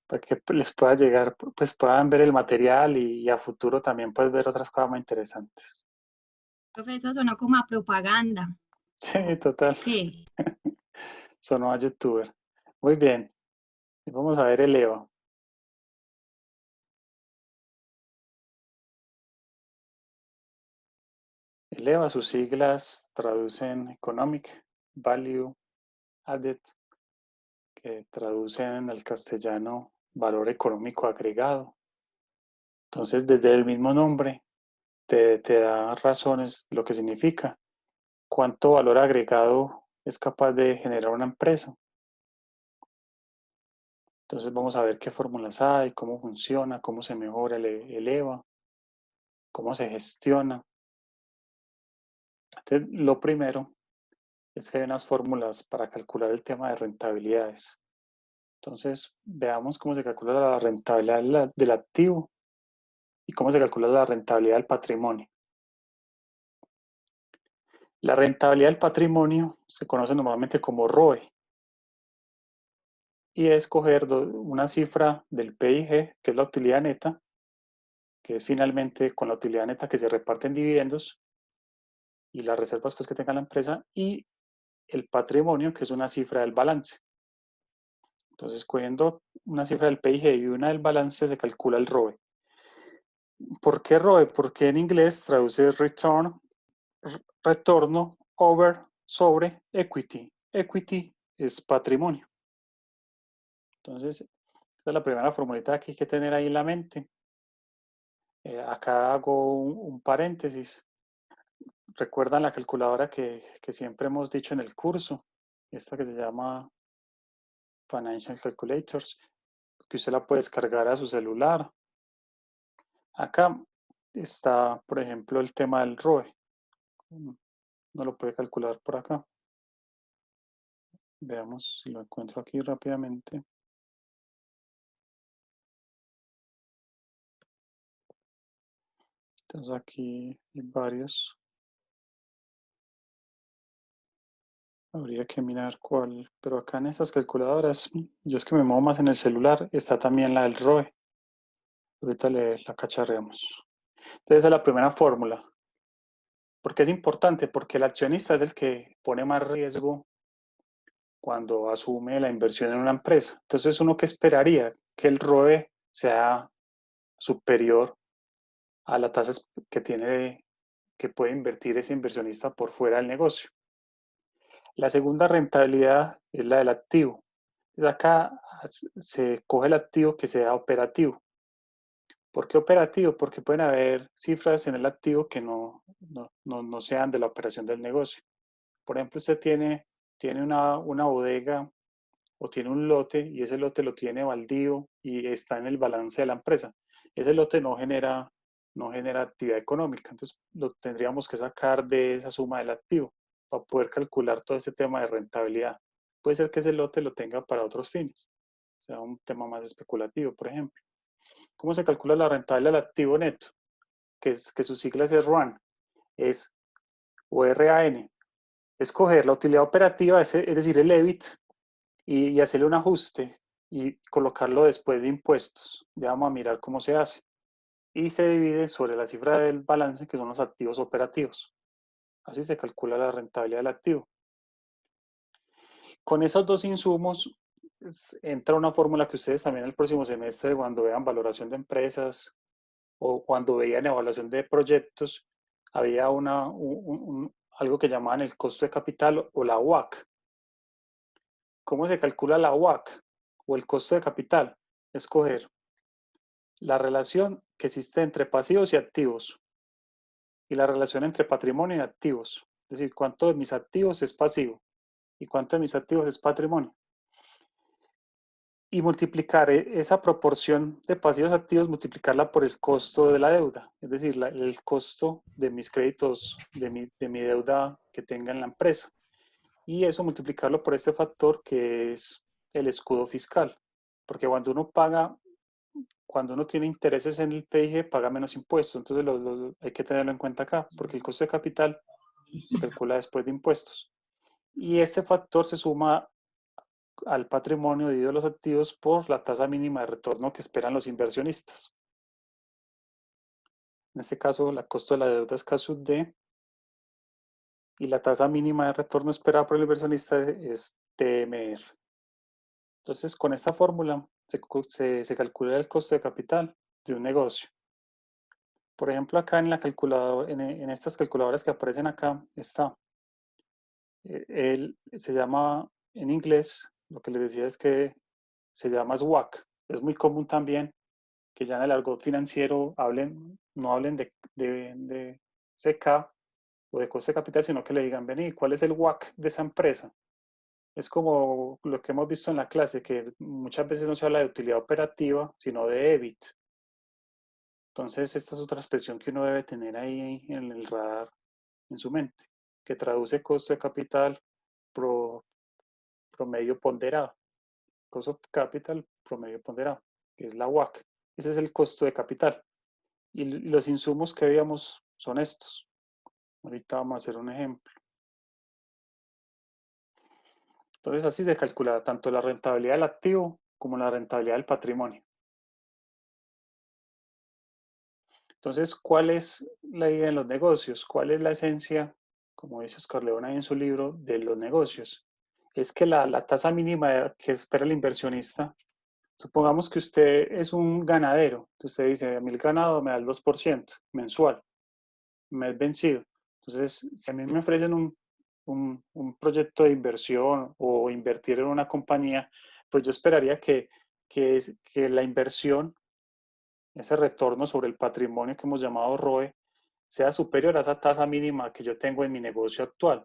para que les pueda llegar, pues puedan ver el material y a futuro también puedes ver otras cosas más interesantes. Profe, eso sonó como a propaganda. Sí, total. ¿Qué? Sonó a youtuber. Muy bien. Y vamos a ver el EVA. El EVA, sus siglas traducen Economic Value Added, que traducen al castellano valor económico agregado. Entonces, desde el mismo nombre te da razones lo que significa, cuánto valor agregado es capaz de generar una empresa. Entonces vamos a ver qué fórmulas hay, cómo funciona, cómo se mejora el EVA, cómo se gestiona. Entonces, lo primero es que hay unas fórmulas para calcular el tema de rentabilidades. Entonces, veamos cómo se calcula la rentabilidad del activo y cómo se calcula la rentabilidad del patrimonio. La rentabilidad del patrimonio se conoce normalmente como ROE y es coger una cifra del PIG, que es la utilidad neta, que es finalmente con la utilidad neta que se reparten dividendos y las reservas pues, que tenga la empresa, y el patrimonio, que es una cifra del balance. Entonces, cogiendo una cifra del PIG y una del balance, se calcula el ROE. ¿Por qué ROE? Porque en inglés traduce retorno sobre equity. Equity es patrimonio. Entonces, esta es la primera formulita que hay que tener ahí en la mente. Acá hago un paréntesis. ¿Recuerdan la calculadora que siempre hemos dicho en el curso? Esta que se llama Financial Calculators, que usted la puede descargar a su celular. Acá está, por ejemplo, el tema del ROE. No lo puede calcular por acá. Veamos si lo encuentro aquí rápidamente. Entonces aquí hay varios. Habría que mirar cuál. Pero acá en estas calculadoras, yo es que me muevo más en el celular, está también la del ROE. Ahorita la cacharreamos. Entonces esa es la primera fórmula. ¿Por qué es importante? Porque el accionista es el que pone más riesgo cuando asume la inversión en una empresa. Entonces, uno que esperaría que el ROE sea superior a la tasa que tiene, que puede invertir ese inversionista por fuera del negocio. La segunda rentabilidad es la del activo. Entonces, acá se coge el activo que sea operativo. ¿Por qué operativo? Porque pueden haber cifras en el activo que no sean de la operación del negocio. Por ejemplo, usted tiene una bodega o tiene un lote y ese lote lo tiene baldío y está en el balance de la empresa. Ese lote no genera actividad económica, entonces lo tendríamos que sacar de esa suma del activo para poder calcular todo ese tema de rentabilidad. Puede ser que ese lote lo tenga para otros fines, o sea, un tema más especulativo, por ejemplo. ¿Cómo se calcula la rentabilidad del activo neto? Que sus siglas es RAN, es o RAN. Escoger la utilidad operativa, es decir, el EBIT, y hacerle un ajuste y colocarlo después de impuestos. Ya vamos a mirar cómo se hace. Y se divide sobre la cifra del balance, que son los activos operativos. Así se calcula la rentabilidad del activo. Con esos dos insumos entra una fórmula que ustedes también el próximo semestre, cuando vean valoración de empresas o cuando veían evaluación de proyectos, había algo que llamaban el costo de capital o la WACC. ¿Cómo se calcula la WACC o el costo de capital? Escoger la relación que existe entre pasivos y activos y la relación entre patrimonio y activos. Es decir, cuánto de mis activos es pasivo y cuánto de mis activos es patrimonio. Y multiplicar esa proporción de pasivos activos, multiplicarla por el costo de la deuda, es decir, el costo de mis créditos, de mi deuda que tenga en la empresa. Y eso multiplicarlo por este factor que es el escudo fiscal. Porque cuando uno tiene intereses en el PIG, paga menos impuestos. Entonces hay que tenerlo en cuenta acá, porque el costo de capital se calcula después de impuestos. Y este factor se suma al patrimonio dividido los activos por la tasa mínima de retorno que esperan los inversionistas. En este caso, la costo de la deuda es K sub D y la tasa mínima de retorno esperada por el inversionista es TMR. Entonces, con esta fórmula se calcula el costo de capital de un negocio. Por ejemplo, acá en la calculadora, en estas calculadoras que aparecen acá, está. Se llama en inglés, lo que les decía es que se llama SWAC. Es muy común también que ya en el argot financiero no hablen de CK o de coste de capital, sino que le digan, vení, ¿cuál es el WAC de esa empresa? Es como lo que hemos visto en la clase, que muchas veces no se habla de utilidad operativa, sino de EBIT. Entonces, esta es otra expresión que uno debe tener ahí en el radar, en su mente, que traduce costo de capital pro, promedio ponderado. Cost of capital promedio ponderado, que es la WAC. Ese es el costo de capital. Y los insumos que veíamos son estos. Ahorita vamos a hacer un ejemplo. Entonces, así se calcula tanto la rentabilidad del activo como la rentabilidad del patrimonio. Entonces, ¿cuál es la idea de los negocios? ¿Cuál es la esencia, como dice Oscar León ahí en su libro, de los negocios? Es que la tasa mínima que espera el inversionista, supongamos que usted es un ganadero, entonces usted dice, a mí el ganado me da el 2% mensual, mes vencido. Entonces, si a mí me ofrecen un proyecto de inversión o invertir en una compañía, pues yo esperaría que la inversión, ese retorno sobre el patrimonio que hemos llamado ROE, sea superior a esa tasa mínima que yo tengo en mi negocio actual.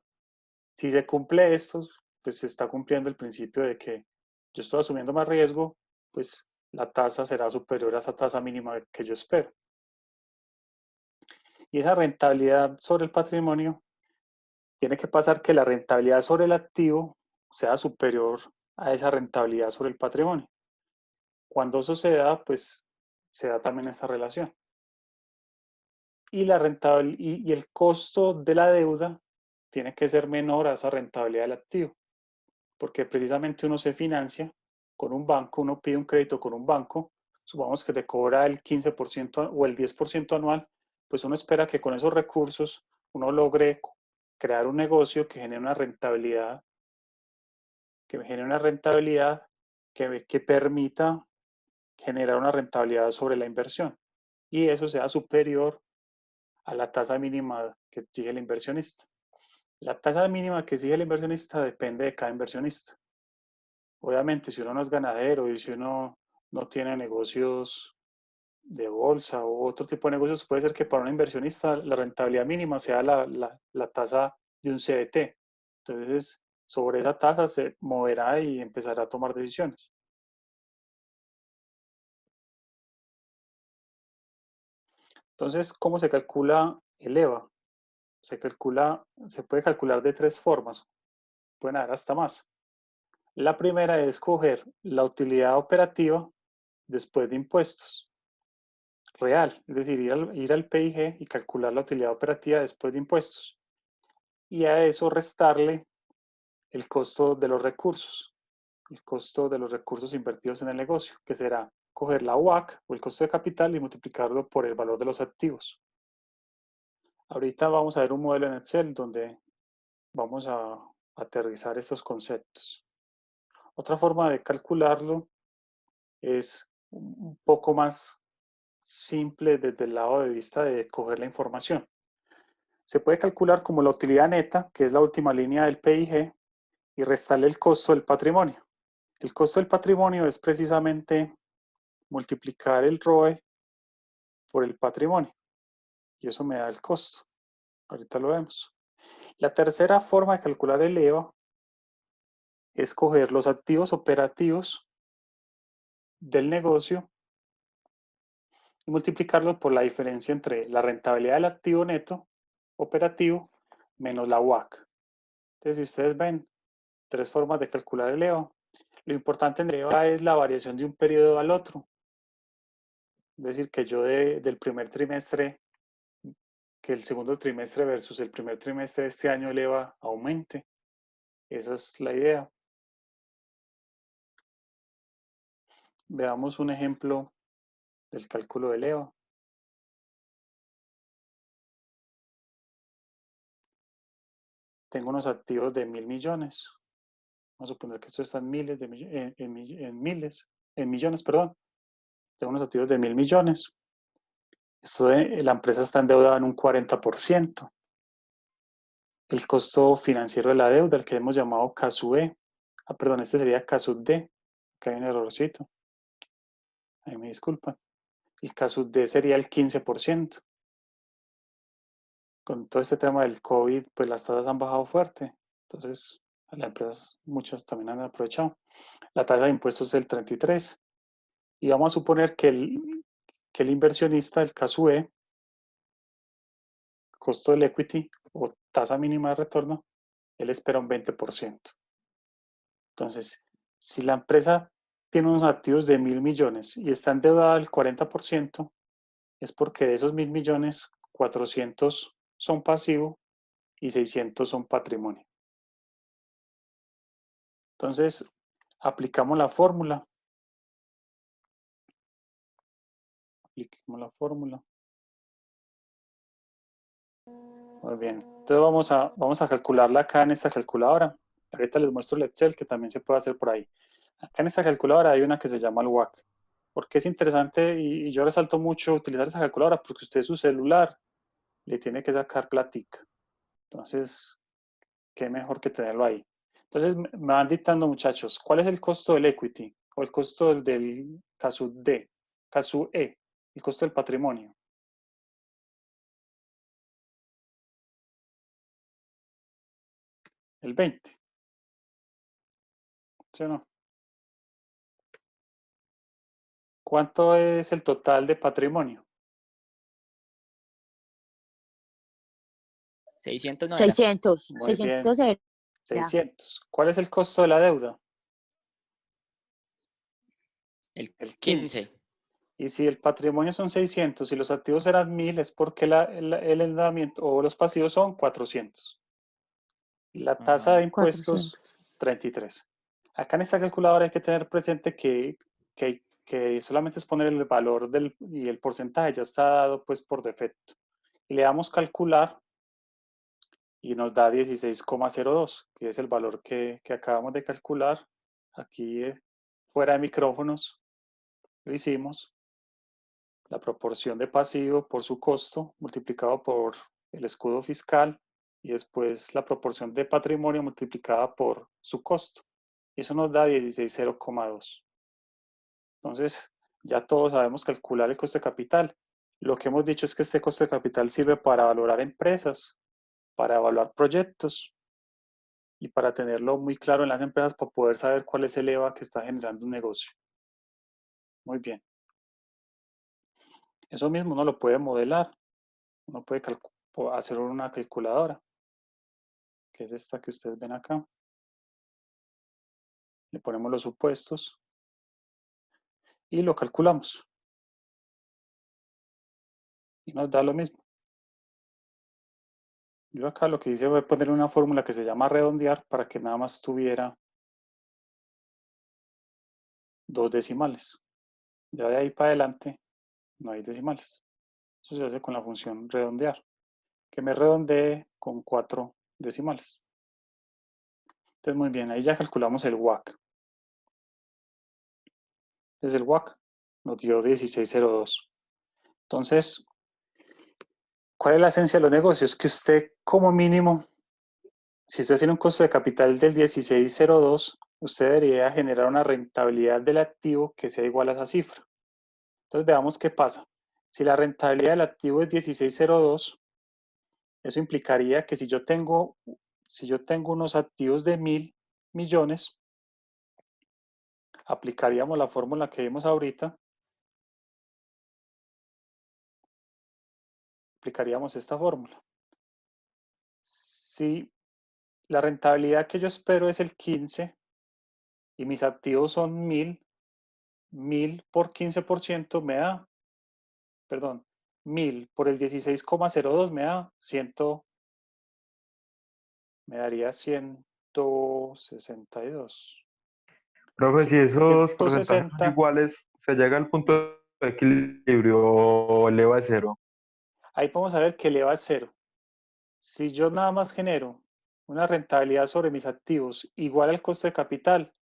Si se cumple esto, pues se está cumpliendo el principio de que yo estoy asumiendo más riesgo, pues la tasa será superior a esa tasa mínima que yo espero. Y esa rentabilidad sobre el patrimonio tiene que pasar que la rentabilidad sobre el activo sea superior a esa rentabilidad sobre el patrimonio. Cuando eso se da, pues se da también esta relación. Y, y el costo de la deuda tiene que ser menor a esa rentabilidad del activo, porque precisamente uno se financia con un banco, uno pide un crédito con un banco, supongamos que le cobra el 15% o el 10% anual, pues uno espera que con esos recursos uno logre crear un negocio que genere una rentabilidad, que permita generar una rentabilidad sobre la inversión y eso sea superior a la tasa mínima que exige el inversionista. La tasa mínima que exige el inversionista depende de cada inversionista. Obviamente, si uno no es ganadero y si uno no tiene negocios de bolsa o otro tipo de negocios, puede ser que para un inversionista la rentabilidad mínima sea la tasa de un CDT. Entonces, sobre esa tasa se moverá y empezará a tomar decisiones. Entonces, ¿cómo se calcula el EVA? Se puede calcular de tres formas, pueden haber hasta más. La primera es coger la utilidad operativa después de impuestos, real, es decir, ir al PIG y calcular la utilidad operativa después de impuestos. Y a eso restarle el costo de los recursos, el costo de los recursos invertidos en el negocio, que será coger la WAC o el costo de capital y multiplicarlo por el valor de los activos. Ahorita vamos a ver un modelo en Excel donde vamos a aterrizar estos conceptos. Otra forma de calcularlo es un poco más simple desde el lado de vista de coger la información. Se puede calcular como la utilidad neta, que es la última línea del PIG, y restarle el costo del patrimonio. El costo del patrimonio es precisamente multiplicar el ROE por el patrimonio, y eso me da el costo. Ahorita lo vemos. La tercera forma de calcular el EVA es coger los activos operativos del negocio y multiplicarlo por la diferencia entre la rentabilidad del activo neto operativo menos la WAC. Entonces, si ustedes ven, tres formas de calcular el EVA. Lo importante en el EVA es la variación de un periodo al otro. Es decir, que yo del primer trimestre, que el segundo trimestre versus el primer trimestre de este año el EVA aumente. Esa es la idea. veamos un ejemplo del cálculo de Leo. Tengo unos activos de 1.000 millones. Vamos a suponer que esto está en miles, en millones, perdón. Tengo unos activos de 1.000 millones. La empresa está endeudada en un 40%. El costo financiero de la deuda, el que hemos llamado CASUE, perdón, este sería CASUD, que hay un errorcito, ahí me disculpan. El CASUD sería el 15%. Con todo este tema del COVID, pues las tasas han bajado fuerte. Entonces, las empresas, muchas también han aprovechado. La tasa de impuestos es el 33%. Y vamos a suponer que el inversionista, el CASUE, costo del equity o tasa mínima de retorno, él espera un 20%. Entonces, si la empresa tiene unos activos de 1.000 millones y está endeudada al 40%, es porque de esos 1.000 millones, 400 son pasivo y 600 son patrimonio. Entonces, aplicamos la fórmula. Apliquemos la fórmula. Muy bien. Entonces vamos a calcularla acá en esta calculadora. Ahorita les muestro el Excel que también se puede hacer por ahí. Acá en esta calculadora hay una que se llama el WACC. Porque es interesante y yo resalto mucho utilizar esta calculadora porque usted su celular le tiene que sacar platica. Entonces, qué mejor que tenerlo ahí. Entonces, me van dictando, muchachos, ¿cuál es el costo del equity o el costo del caso D, caso E, el costo del patrimonio? El 20, ¿sí o no? ¿Cuánto es el total de patrimonio? 600 no era. 600, Muy bien, 600 era. 600. ¿Cuál es el costo de la deuda? El El 15. 15. Y si el patrimonio son 600 y los activos eran 1.000, es porque el endeudamiento o los pasivos son 400. La tasa de impuestos, 400. 33. Acá en esta calculadora hay que tener presente que solamente es poner el valor y el porcentaje ya está dado pues por defecto. Y le damos calcular y nos da 16,02, que es el valor que acabamos de calcular. Aquí fuera de micrófonos lo hicimos. La proporción de pasivo por su costo multiplicado por el escudo fiscal y después la proporción de patrimonio multiplicada por su costo. Eso nos da 16,02. Entonces, ya todos sabemos calcular el coste de capital. Lo que hemos dicho es que este coste de capital sirve para valorar empresas, para evaluar proyectos y para tenerlo muy claro en las empresas para poder saber cuál es el EVA que está generando un negocio. Muy bien. Eso mismo uno lo puede modelar. Uno puede hacer una calculadora, que es esta que ustedes ven acá. Le ponemos los supuestos y lo calculamos. Y nos da lo mismo. Yo acá lo que hice fue poner una fórmula que se llama redondear para que nada más tuviera 2 decimales. Ya de ahí para adelante no hay decimales. Eso se hace con la función redondear, que me redondee con 4 decimales. Entonces, muy bien, ahí ya calculamos el WACC. Desde el WACC nos dio 16,02. Entonces, ¿cuál es la esencia de los negocios? Que usted como mínimo, si usted tiene un costo de capital del 16,02, usted debería generar una rentabilidad del activo que sea igual a esa cifra. Entonces veamos qué pasa. Si la rentabilidad del activo es 16,02, eso implicaría que si yo tengo unos activos de 1.000 millones, aplicaríamos la fórmula que vimos ahorita, aplicaríamos esta fórmula. Si la rentabilidad que yo espero es el 15 y mis activos son 1.000 por 15% me da, perdón, 1.000 por el 16,02 me da 100, me daría 162. Profe, si esos porcentajes son 160, iguales, se llega al punto de equilibrio o eleva a cero. ahí podemos saber que eleva a cero. Si yo nada más genero una rentabilidad sobre mis activos igual al coste de capital,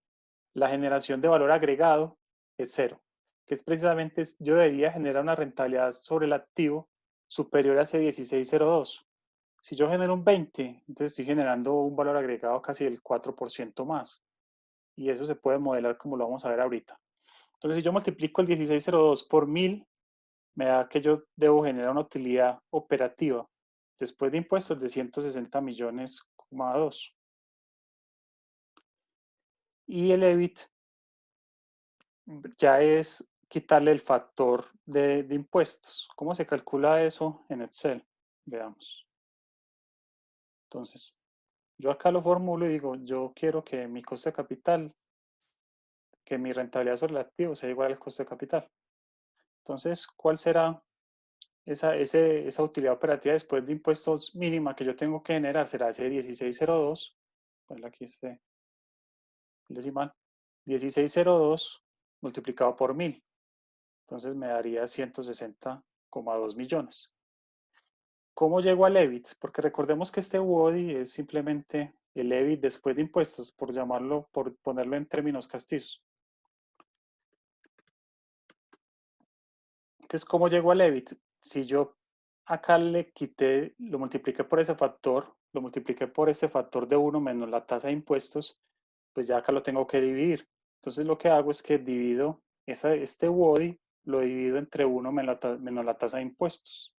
la generación de valor agregado es cero, que es precisamente, yo debería generar una rentabilidad sobre el activo superior a ese 16,02. Si yo genero un 20, entonces estoy generando un valor agregado casi del 4% más. Y eso se puede modelar como lo vamos a ver ahorita. Entonces, si yo multiplico el 16,02 por 1000, me da que yo debo generar una utilidad operativa después de impuestos de 160 millones, y el EBIT ya es quitarle el factor de impuestos. ¿Cómo se calcula eso en Excel? Veamos. Entonces, yo acá lo formulo y digo, yo quiero que mi coste de capital, que mi rentabilidad sobre el activo sea igual al coste de capital. Entonces, ¿cuál será esa utilidad operativa después de impuestos mínima que yo tengo que generar? Será ese 16,02, pues aquí este el decimal, 16,02 multiplicado por 1000. Entonces me daría 160,2 millones. ¿Cómo llego al EBIT? Porque recordemos que este WODI es simplemente el EBIT después de impuestos, por llamarlo, por ponerlo en términos castizos. Entonces, ¿cómo llego al EBIT? Si yo acá le quité, lo multipliqué por ese factor, lo multipliqué por este factor de 1 menos la tasa de impuestos, pues ya acá lo tengo que dividir. Entonces lo que hago es que divido este WODI, lo divido entre 1 menos la tasa de impuestos.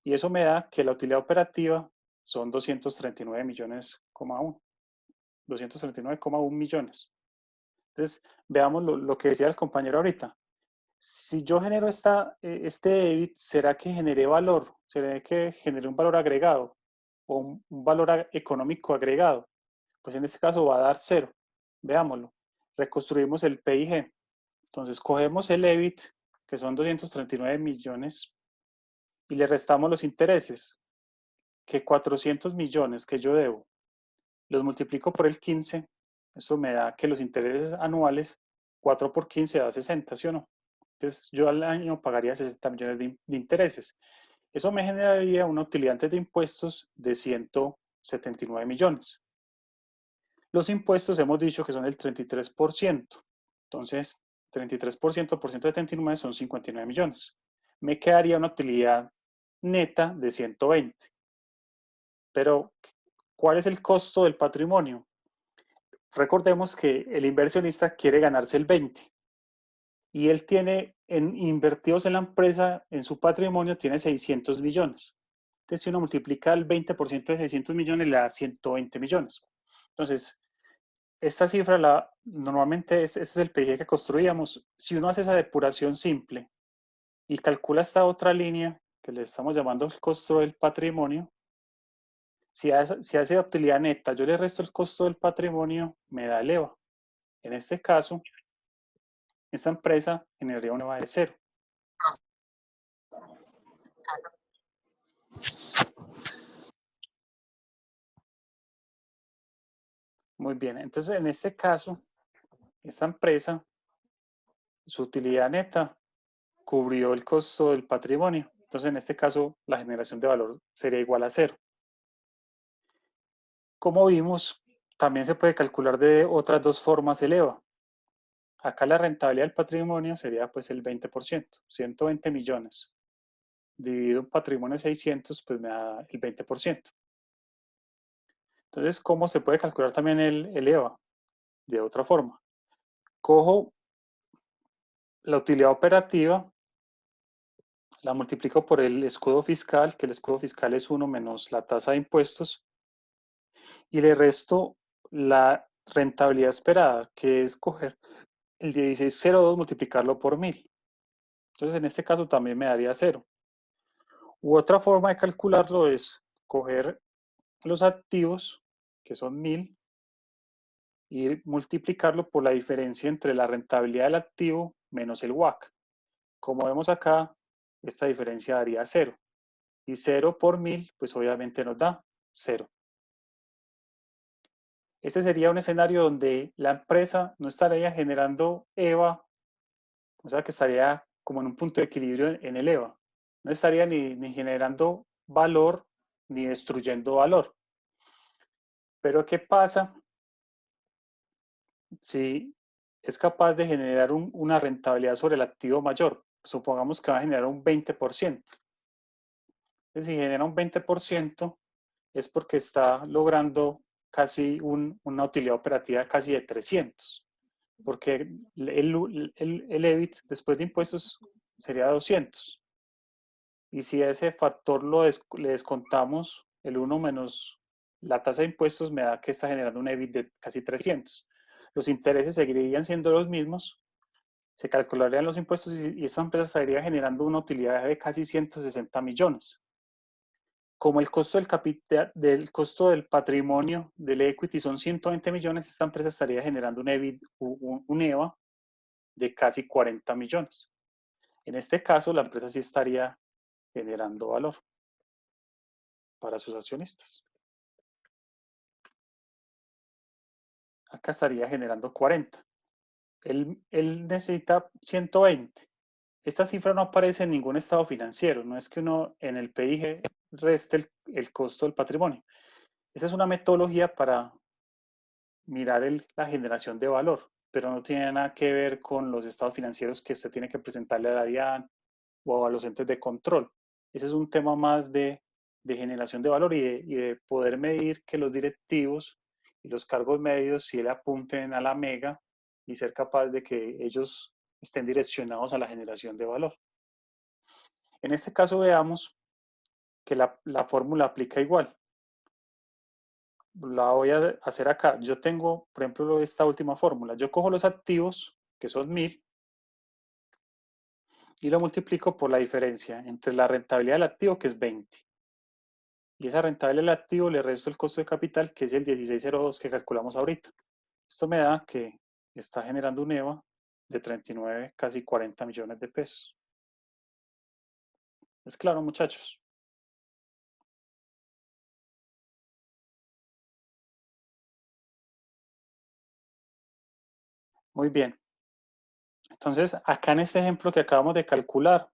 Y eso me da que la utilidad operativa son 239 millones, 239,1 millones. Entonces, veamos lo que decía el compañero ahorita. Si yo genero este EBIT, ¿será que generé valor? ¿Será que generé un valor agregado? ¿O un valor económico agregado? Pues en este caso va a dar cero. Veámoslo. Reconstruimos el PIG. Entonces, cogemos el EBIT, que son 239 millones, y le restamos los intereses, que 400 millones que yo debo, los multiplico por el 15, eso me da que los intereses anuales, 4 por 15 da 60, ¿sí o no? Entonces yo al año pagaría 60 millones de intereses. Eso me generaría una utilidad antes de impuestos de 179 millones. Los impuestos hemos dicho que son el 33%. Entonces, 33% por 179 son 59 millones. Me quedaría una utilidad neta de 120. Pero, ¿cuál es el costo del patrimonio? Recordemos que el inversionista quiere ganarse el 20 y él tiene invertidos en la empresa, en su patrimonio, tiene 600 millones. Entonces, si uno multiplica el 20% de 600 millones, le da 120 millones. Entonces, esta cifra, normalmente este es el PIG que construíamos. Si uno hace esa depuración simple y calcula esta otra línea, que le estamos llamando el costo del patrimonio, si a esa utilidad neta yo le resto el costo del patrimonio, me da el EVA. En este caso, esta empresa generaría un EVA de cero. Muy bien, entonces en este caso, esta empresa, su utilidad neta cubrió el costo del patrimonio. Entonces en este caso, la generación de valor sería igual a cero. Como vimos, también se puede calcular de otras dos formas el EVA. Acá la rentabilidad del patrimonio sería pues el 20%, 120 millones. Dividido un patrimonio de 600, pues me da el 20%. Entonces, ¿cómo se puede calcular también el EVA? De otra forma. Cojo la utilidad operativa, la multiplico por el escudo fiscal, que el escudo fiscal es 1 menos la tasa de impuestos, y le resto la rentabilidad esperada, que es coger el 16,02, multiplicarlo por 1000. Entonces, en este caso también me daría 0. U otra forma de calcularlo es coger los activos, que son 1000, y multiplicarlo por la diferencia entre la rentabilidad del activo menos el WACC. Como vemos acá, esta diferencia daría 0. Y 0 por 1000, pues obviamente nos da 0. Este sería un escenario donde la empresa no estaría generando EVA, o sea que estaría como en un punto de equilibrio en el EVA. No estaría ni generando valor ni destruyendo valor. Pero ¿qué pasa si es capaz de generar una rentabilidad sobre el activo mayor? Supongamos que va a generar un 20%. Entonces, si genera un 20%, es porque está logrando casi una utilidad operativa casi de 300, porque el EBIT después de impuestos sería 200. Y si a ese factor le descontamos el 1 menos la tasa de impuestos, me da que está generando un EBIT de casi 300. Los intereses seguirían siendo los mismos, se calcularían los impuestos y esta empresa estaría generando una utilidad de casi 160 millones. Como el costo del costo del patrimonio del equity son 120 millones, esta empresa estaría generando un EBIT, un EVA de casi 40 millones. En este caso, la empresa sí estaría generando valor para sus accionistas. Acá estaría generando 40. Él necesita 120. Esta cifra no aparece en ningún estado financiero. No es que uno en el PIG reste el costo del patrimonio. Esa es una metodología para mirar la generación de valor, pero no tiene nada que ver con los estados financieros que usted tiene que presentarle a la DIAN o a los entes de control. Ese es un tema más de generación de valor y de poder medir que los directivos y los cargos medios sí le apunten a la mega y ser capaz de que ellos estén direccionados a la generación de valor. En este caso veamos que la fórmula aplica igual. La voy a hacer acá. Yo tengo, por ejemplo, esta última fórmula. Yo cojo los activos, que son 1000, y lo multiplico por la diferencia entre la rentabilidad del activo, que es 20. Y esa rentabilidad del activo le resto el costo de capital, que es el 1602 que calculamos ahorita. Esto me da que está generando un EVA de 39, casi 40 millones de pesos. ¿Es claro, muchachos? Muy bien. Entonces, acá en este ejemplo que acabamos de calcular,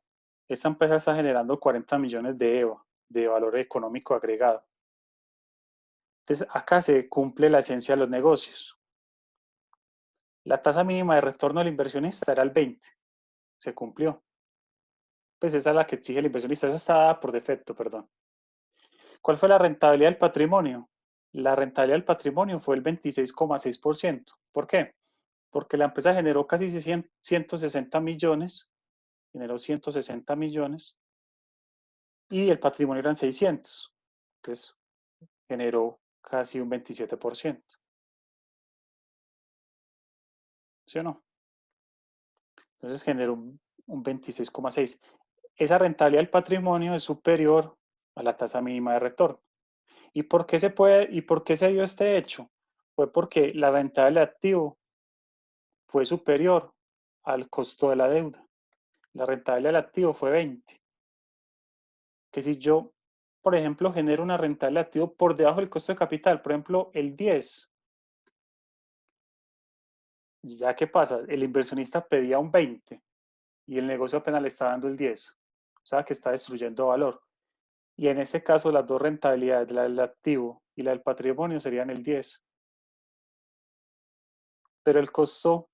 esta empresa está generando 40 millones de EVA, de valor económico agregado. Entonces, acá se cumple la esencia de los negocios. La tasa mínima de retorno del inversionista era el 20. Se cumplió. Pues esa es la que exige el inversionista. Esa está dada por defecto, perdón. ¿Cuál fue la rentabilidad del patrimonio? La rentabilidad del patrimonio fue el 26,6%. ¿Por qué? Porque la empresa generó casi 160 millones, generó 160 millones y el patrimonio eran 600. Entonces, generó casi un 27%. ¿Sí o no? Entonces generó un 26,6. Esa rentabilidad del patrimonio es superior a la tasa mínima de retorno. ¿Y por qué se dio este hecho? Fue porque la rentabilidad del activo fue superior al costo de la deuda. La rentabilidad del activo fue 20. Que si yo, por ejemplo, genero una rentabilidad del activo por debajo del costo de capital, por ejemplo, el 10, ¿ya qué pasa? El inversionista pedía un 20 y el negocio apenas le está dando el 10. O sea que está destruyendo valor. Y en este caso, las dos rentabilidades, la del activo y la del patrimonio, serían el 10. Pero el costo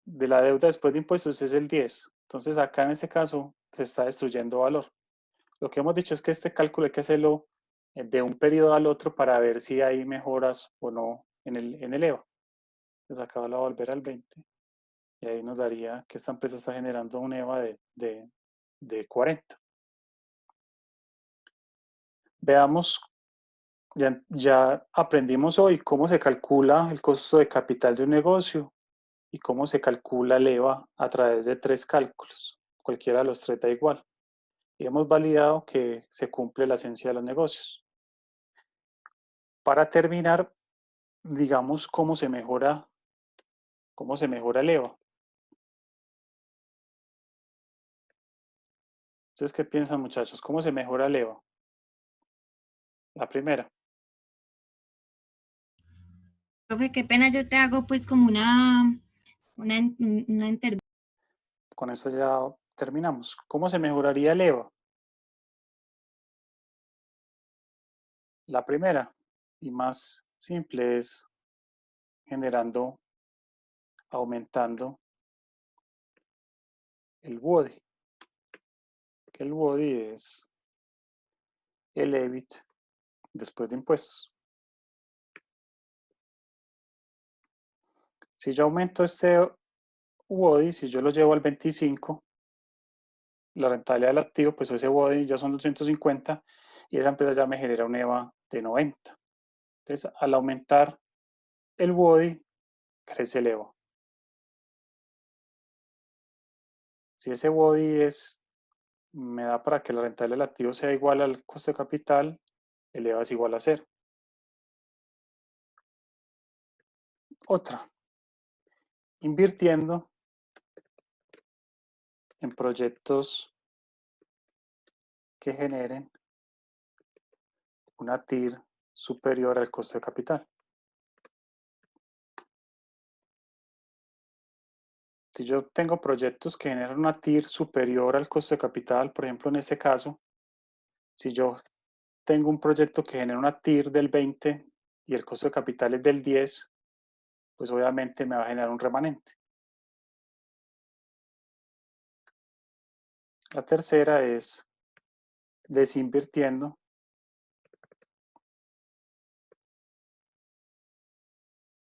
de la deuda después de impuestos es el 10. Entonces, acá en este caso, se está destruyendo valor. Lo que hemos dicho es que este cálculo hay que hacerlo de un periodo al otro para ver si hay mejoras o no en el EVA. Entonces, acá va a volver al 20. Y ahí nos daría que esta empresa está generando un EVA de 40. Veamos, ya aprendimos hoy cómo se calcula el costo de capital de un negocio y cómo se calcula el EVA a través de 3 cálculos. Cualquiera de los 3 da igual. Y hemos validado que se cumple la esencia de los negocios. Para terminar, digamos cómo se mejora el EVA. Entonces, ¿qué piensan, muchachos? ¿Cómo se mejora el EVA? La primera. Profe, qué pena, yo te hago pues como una intervención. Con eso ya terminamos. ¿Cómo se mejoraría el EVA? La primera y más simple es generando, aumentando el WODI, que el WODI es el EBIT después de impuestos. Si yo aumento este WODI, si yo lo llevo al 25, la rentabilidad del activo, pues ese WODI ya son 250 y esa empresa ya me genera un EVA de 90. Entonces, al aumentar el WODI, crece el EVA. Si ese WODI me da para que la rentabilidad del activo sea igual al costo de capital, el EVA es igual a 0. Otra, invirtiendo en proyectos que generen una TIR superior al costo de capital. Si yo tengo proyectos que generan una TIR superior al costo de capital, por ejemplo, en este caso, si yo tengo un proyecto que genera una TIR del 20 y el costo de capital es del 10, pues obviamente me va a generar un remanente. La tercera es desinvirtiendo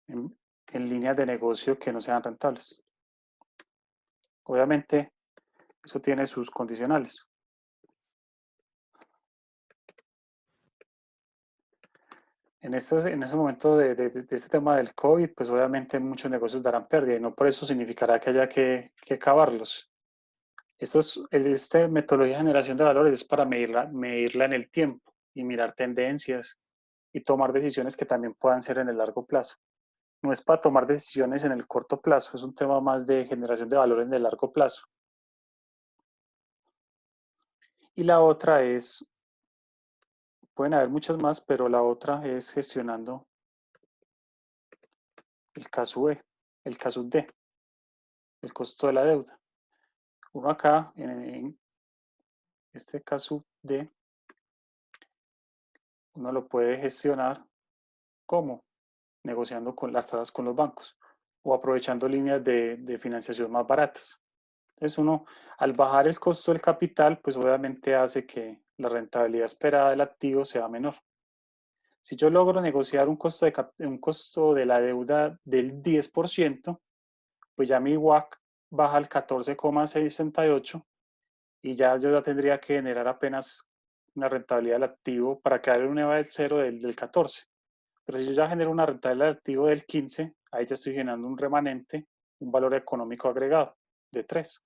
en líneas de negocio que no sean rentables. Obviamente, eso tiene sus condicionales. En ese momento de este tema del COVID, pues obviamente muchos negocios darán pérdida y no por eso significará que haya que acabarlos. Esta metodología de generación de valores es para medirla en el tiempo y mirar tendencias y tomar decisiones que también puedan ser en el largo plazo. No es para tomar decisiones en el corto plazo, es un tema más de generación de valor en el largo plazo. Y la otra es, pueden haber muchas más, pero la otra es gestionando el caso E, el caso D, el costo de la deuda. Uno acá, en este caso D, uno lo puede gestionar como negociando con las tasas con los bancos o aprovechando líneas de financiación más baratas. Entonces uno, al bajar el costo del capital, pues obviamente hace que la rentabilidad esperada del activo sea menor. Si yo logro negociar un costo de la deuda del 10%, pues ya mi WACC baja al 14,68 y ya yo ya tendría que generar apenas una rentabilidad del activo para quedar en un EVA del 0 del 14. Pero si yo ya genero una rentabilidad del activo del 15, ahí ya estoy generando un remanente, un valor económico agregado de 3.